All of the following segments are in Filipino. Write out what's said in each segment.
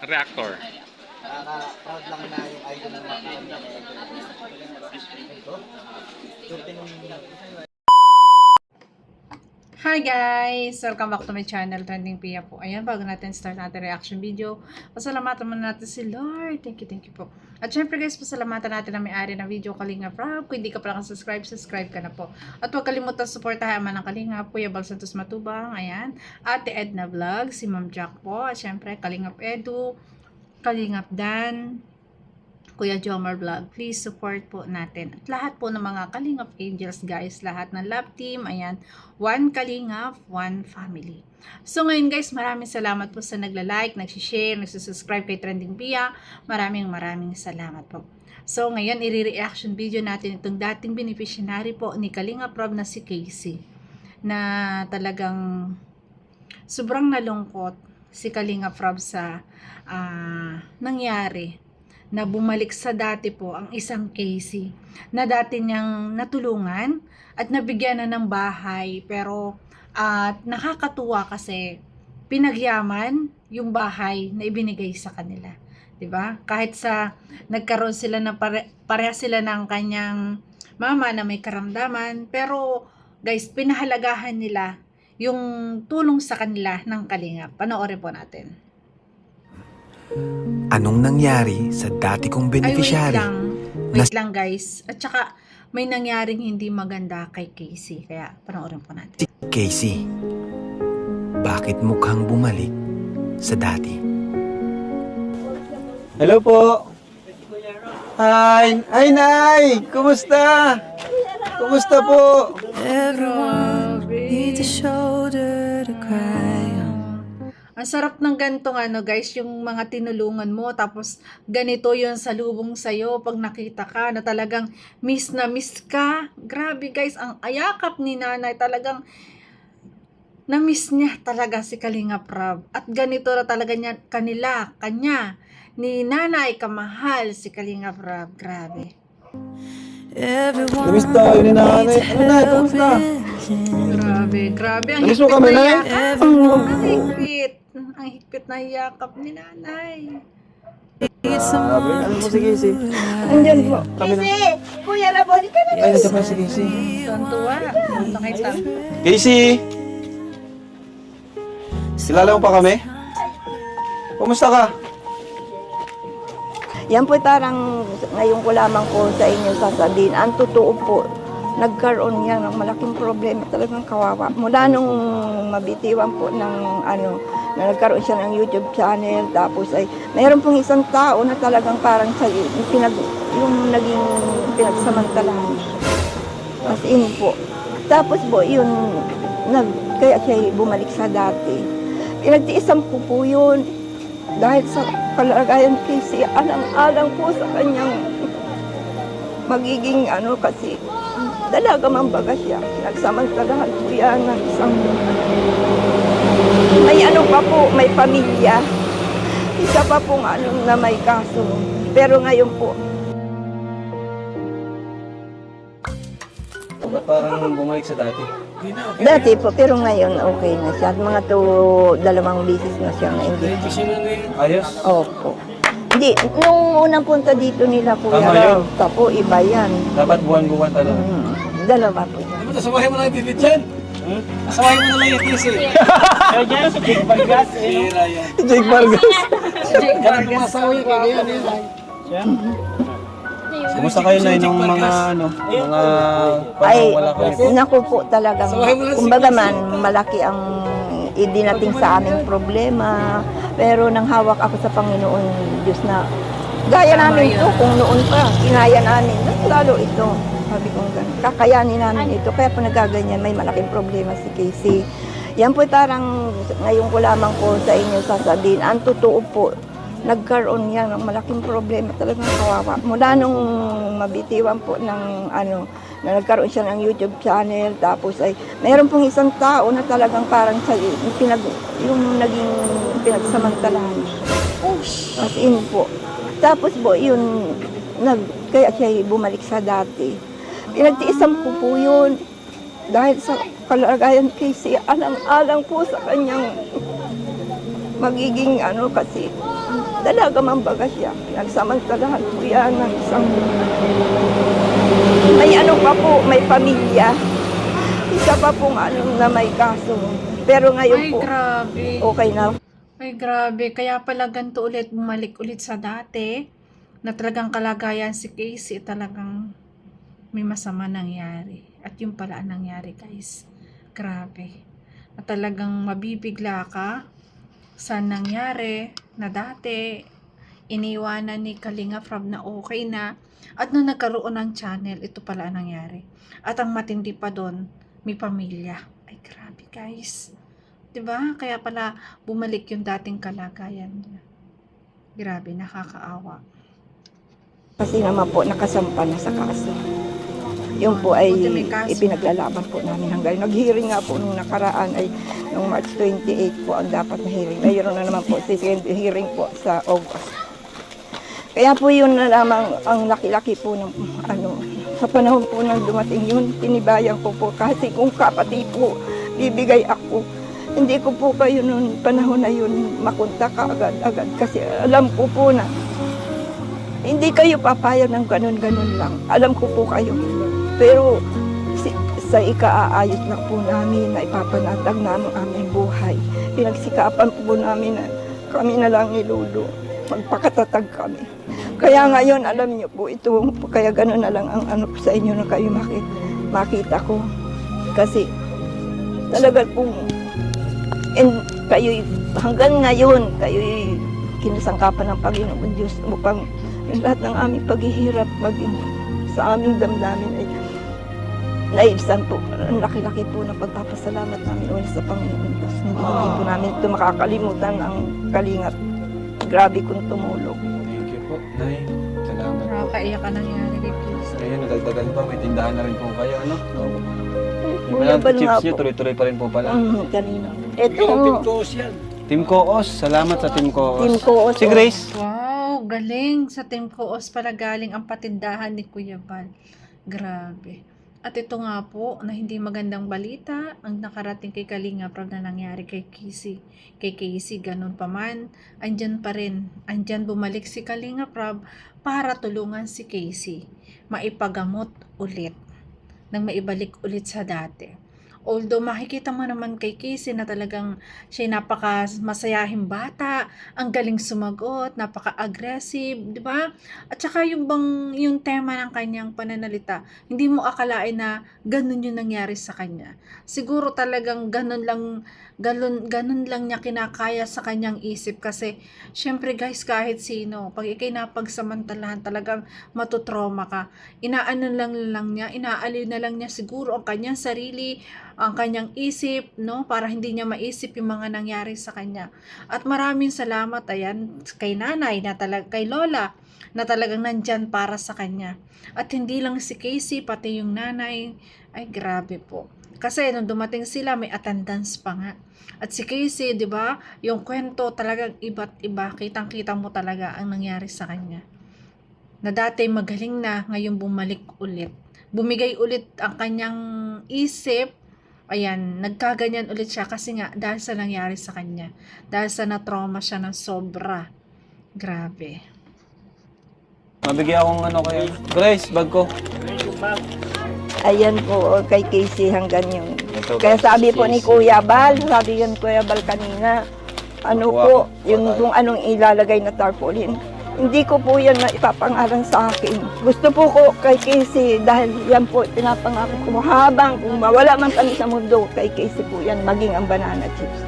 Reactor. Nakaka-proud lang na yung idol ng mga ito. Hi guys! Welcome back to my channel, Trending Pia po. Ayan, bago natin start natin reaction video, pasalamatan muna natin si Lord. Thank you po. At syempre guys, pasalamatan natin ang may-ari ng video, Kalingap Rob. Kung hindi ka pa lang subscribe ka na po. At huwag kalimutan supportahan man ng Kalingap, Kuya Bal Santos Matubang, ayan. Ate Edna Vlog, si Ma'am Jack po. At syempre, Kalingap Edu, Kalingap Dan, Kuya Jomar Vlog, please support po natin. At lahat po ng mga Kalingap Angels guys, lahat ng love team, ayan, one Kalingap, one family. So ngayon guys, maraming salamat po sa nagla-like, nagsishare, nagsusubscribe kay Trending Pia. Maraming salamat po. So ngayon, i-reaction video natin itong dating beneficiary po ni Kalingap Rob na si Casey. Na talagang sobrang nalungkot si Kalingap Rob sa nangyari. Na bumalik sa dati po ang isang Casey na dati niyang natulungan at nabigyan na ng bahay, pero nakakatuwa kasi pinagyaman yung bahay na ibinigay sa kanila, 'di ba? Kahit sa nagkaroon sila ng pareha sila ng kanyang mama na may karamdaman, pero guys, pinahalagahan nila yung tulong sa kanila ng Kalingap. Panoorin po natin. Anong nangyari sa dati kong beneficiary? Wait lang guys. At saka may nangyaring hindi maganda kay Casey. Kaya panoorin po natin. Si Casey, bakit mukhang bumalik sa dati? Hello po. Hi! Ay, Nay! Kumusta? Kumusta po? Everyone needs a shoulder to cry on. Ang sarap ng gantong guys, yung mga tinulungan mo, tapos ganito yung salubong sa'yo pag nakita ka na talagang miss na miss ka. Grabe guys, ang ayakap ni nanay, talagang na-miss niya talaga si Kalingap Rob. At ganito na talaga niya, kanya, ni nanay kamahal si Kalingap Rob. Grabe. Namiss tayo ni nanay. Ano na? Kumusta? Grabe. Ang Namiss mo kami, Nay? Ang higpit na yakap ni nanay. Sabi, ano mo si Casey? Andyan po. Kami na. Kasi, Kuya Rabon, ka na. Ay, nandiyan pa si Casey. Tuwa. Nakita. Casey! Kilala mo pa kami? Kumusta ka? Yan po parang ngayon ko lamang po sa inyo sasabihin. Ang totoo po, nagkaroon yan ng malaking problema. Talagang kawawa. Mula nung mabitiwan po ng na nagkaroon siya ng YouTube channel. Tapos ay, mayroon pong isang tao na talagang parang yung naging pinagsamantalahan. As in po. Tapos po, yun, kaya siya bumalik sa dati. Pinagtiisan ko po yun. Dahil sa kalagayan kasi alang-alang po sa kanyang magiging kasi dalaga man baga siya. Nagsamantalahan po yan ng isang may pa po, may pamilya. Isa pa pong na may kaso. Pero ngayon po, Parang bumalik sa dati. dati po, pero ngayon okay na siya. Mga dalawang bisis na siya na hindi. Ayos? Opo. Hindi, nung unang punta dito nila Kuya ngayon? Raw, po iba yan. Dapat buwan-buwan talaga. Dalawa po yan. Sabahin mo na yung titid dyan. Sabahin mo na lang yung tisi. Kaya dyan, si Jake Vargas. Hira yan. Jake Vargas. Ganun mga sawi, kaya yan. Kumusta kayo na nung mga mga Ay, parang wala kayo? naku po talagang, kumbaga man, malaki ang idinating sa aming problema. Pero nang hawak ako sa Panginoon, Diyos na, gaya namin ito, kung noon pa, kinaya namin, lalo ito. Sabi ko gano'n, kakayanin namin ito. Kaya po nagaganyan, may malaking problema si Casey. Yan po parang, ngayon ko lamang po sa inyo sasabihin, ang totoo po, nagkaroon yan ng malaking problema, talagang kawawa. Mula nung mabitiwan po ng na nagkaroon siya ng YouTube channel, tapos ay mayroon pong isang tao na talagang parang yung naging pinagsamantalahan. As in po. Tapos po, yun, kaya siya bumalik sa dati. Pinagtiisan ko po yun. dahil sa kalagayan Casey, alang-alang po sa kanyang magiging kasi dalaga man baga siya. Nagsamantalahan po yan ng isang may pa po, may pamilya. Isa pa pong na may kaso. Pero ngayon Ay, po, grabe. okay na. Ay, grabe. Kaya pala ganito ulit, bumalik ulit sa dati, na talagang kalagayan si Casey, talagang may masama nangyari. At yung pala ang nangyari, guys. Grabe. Na talagang mabibigla ka sa nangyari na dati, iniwanan ni Kalinga Prab na okay na, at nung nagkaroon ng channel, ito pala ang nangyari. At ang matindi pa doon, may pamilya. Ay, grabe, guys. Diba? Kaya pala bumalik yung dating kalagayan niya. Grabe, nakakaawa. Kasi naman po, nakasampa na sa kaso. Yung po ay Buti may kaso. ipinaglalaban po namin hanggang nag-hearing nga po nung nakaraan ay nung March 28 po ang dapat na hearing. Mayroon na naman po second hearing po sa August. Kaya po yun na lamang ang laki-laki po ng sa panahon po nang dumating yun, tinibayan ko po kasi kung kapatid po bibigay ako, hindi ko po kayo noon panahon na yun makunta ka agad-agad kasi alam ko po na hindi kayo papayag ng ganun-ganun lang. Alam ko po kayo. Pero sa ikaaayos na po namin na ipapanatag namin aming buhay. Pinagsikapan po namin na kami na lang ni Lolo. Magpakatatag kami. Kaya ngayon, alam niyo po ito, kaya gano'n na lang ang po sa inyo na kayo makita ko. Kasi talaga pong kayo hanggang ngayon, kayo kinasangkapan ng Panginoon Diyos upang lahat ng aming paghihirap maging sa aming damdamin ay naibsan po. Ang laki-laki po ng pagpapasalamat namin ulit sa Panginoon Diyos. Hindi po namin ito makakalimutan ang Kalingap. Grabe kong tumulong. Thank you po, Nay. Salamat po. Nakakaiyak ka nangyari kay Casey. Ayun, nadagdagan pa. May tindahan na rin po kayo, ano? Yung Kuya mga Bal nga chips nyo, po. tuloy-tuloy pa rin po pala. Kanina. Ito, Team Koos, salamat sa Team Koos. Team Koos. Si Grace. Wow, galing. Sa Team Koos pala galing ang patindahan ni Kuya Bal. Grabe. At ito nga po, na hindi magandang balita ang nakarating kay Kalinga Prab na nangyari kay Casey. Kay Casey, ganun pa man, andyan pa rin. Andyan bumalik si Kalinga Prab para tulungan si Casey. Maipagamot ulit. Nang maibalik ulit sa dati. Although makikita mo naman kay Casey na talagang siya napaka masayahing bata, ang galing sumagot, napaka-aggressive, di ba? At saka yung tema ng kanyang pananalita, hindi mo akalain na ganun yung nangyari sa kanya. Siguro talagang ganun lang niya kinakaya sa kanyang isip kasi syempre guys, kahit sino, pag ikay napagsamantalahan talagang matutroma ka. Inaaliw na lang niya siguro ang kanyang sarili, ang kanyang isip, no, para hindi niya maisip yung mga nangyari sa kanya. At maraming salamat ayan kay nanay kay Lola na talagang nandyan para sa kanya. At hindi lang si Casey, pati yung nanay, ay grabe po. Kasi nung dumating sila, may attendance pa nga. At si Casey, di ba, yung kwento talagang iba't iba, kitang-kita mo talaga ang nangyari sa kanya. Na dati magaling na, ngayon bumalik ulit. Bumigay ulit ang kanyang isip. Ayan, nagkaganyan ulit siya kasi nga dahil sa nangyari sa kanya. Dahil sa na-trauma siya ng sobra. Grabe. Mabigyan akong kayo. Grace, bag ko. ayan po kay Casey hanggang yung. Ito, Kaya sabi po ni Casey. Kuya Bal, sabi yan Kuya Bal kanina, ano Nakuha po, ko po yung tayo. kung anong ilalagay na tarpaulin. Hindi ko po yan maipapangalan sa akin. Gusto po ko kay Casey dahil yan po pinapangako ko habang kung mawala man kami sa mundo, kay Casey po yan maging ang banana chips.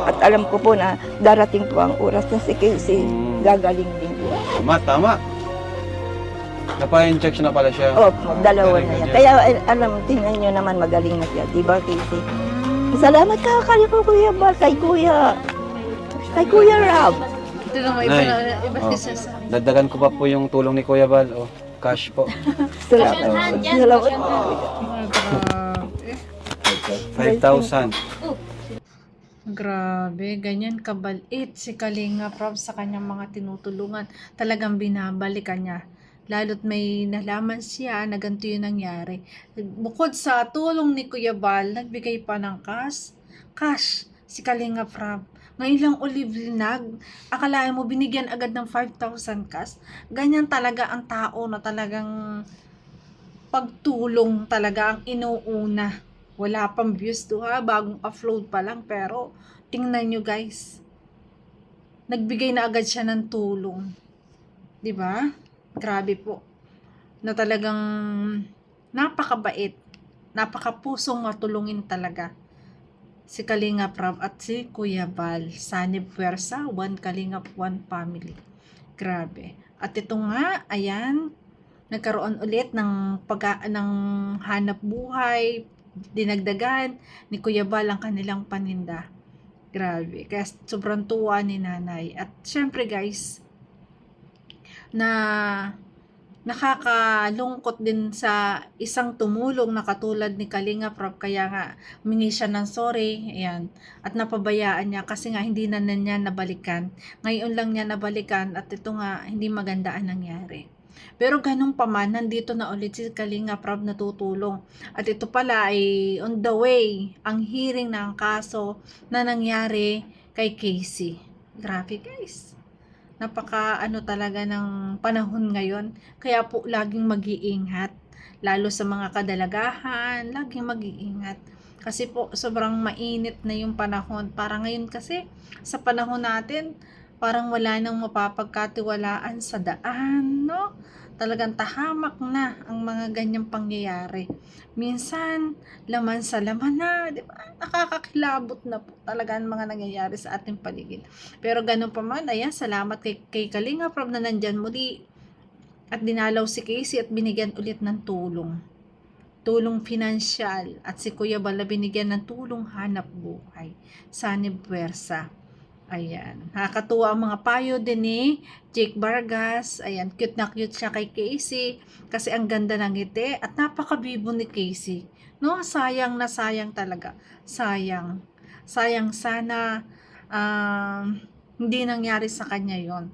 At alam ko po na darating po ang oras na si Casey gagaling din po. Tama. Napa-injection na pala siya. Opo, dalawa Very na good yan. Kaya alam, tingnan nyo naman magaling na siya. Diba Casey? Salamat ka po Kuya Bal, kay Kuya Rob. Ito naman, Nay. iba Oh. siya sa... Dagdagan ko pa po yung tulong ni Kuya Bal. Oh, cash po. Salamat. Salamat. Grabe. 5,000. Grabe, ganyan kabait si Kalinga Prab sa kanyang mga tinutulungan. Talagang binabalikan niya Lalo't may nalaman siya na ganito yung nangyari. Bukod sa tulong ni Kuya Bal, nagbigay pa ng cash si Kalingap Rab. Ngayon lang uli linag, akalain mo binigyan agad ng 5,000 cash. Ganyan talaga ang tao na talagang pagtulong talaga ang inuuna. Wala pang views to ha, bagong upload pa lang, pero tingnan nyo guys, nagbigay na agad siya ng tulong. 'Di ba? Grabe po. Na talagang napakabait, napakapusong matulungin talaga si Kalingap Rab at si Kuya Bal. Sanib Puwersa, one Kalingap, one family. Grabe. At ito nga, ayan, nagkaroon ulit ng ng hanap buhay, dinagdagan ni Kuya Bal ang kanilang paninda. Grabe. Kaya sobrang tuwa ni nanay. At syempre guys, na nakakalungkot din sa isang tumulong na katulad ni Kalingap Rab, kaya nga humingi siya ng sorry, ayan, at napabayaan niya kasi nga hindi na niya nabalikan. Ngayon lang niya nabalikan at ito nga hindi maganda ang nangyari. Pero ganun pa man, nandito na ulit si Kalingap Rab na tutulong. At ito pala ay on the way ang hearing ng kaso na nangyari kay Casey. Grabe guys. Napaka talaga ng panahon ngayon. Kaya po laging mag-iingat. Lalo sa mga kadalagahan, laging mag-iingat. Kasi po sobrang mainit na yung panahon. Para ngayon kasi sa panahon natin, parang wala nang mapapagkatiwalaan sa daan, no? Talagang tahamak na ang mga ganyang pangyayari. Minsan, laman sa laman na, di ba? Nakakakilabot na po talaga ang mga nangyayari sa ating paligid. Pero ganun pa man, ayan, salamat kay Kalingap Rab na nandyan muli at dinalaw si Casey at binigyan ulit ng tulong. Tulong pinansyal at si Kuya Bal binigyan ng tulong hanap buhay. Sanib Puwersa. Ayan. Nakakatuwa ang mga payo din ni Jake Vargas. Ayan. Cute na cute siya kay Casey. Kasi ang ganda ng ngiti. At napakabibo ni Casey. No? Sayang na sayang talaga. Sayang. Sayang sana hindi nangyari sa kanya yon.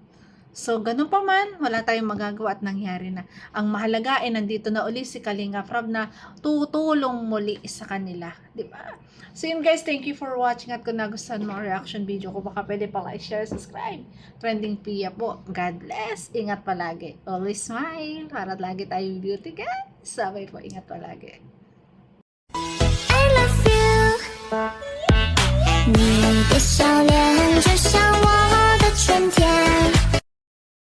So, ganun pa man, wala tayong magagawa at nangyari na. Ang mahalaga ay nandito na uli si Kalingap Rab na tutulong muli sa kanila. Diba? So yun guys, thank you for watching at kung nagustuhan mo ang reaction video ko, baka pwede pa like, share, subscribe. Trending Pia po. God bless. Ingat palagi. Always smile. Para lagi tayong beauty guys. Sabay po, ingat palagi. I love you.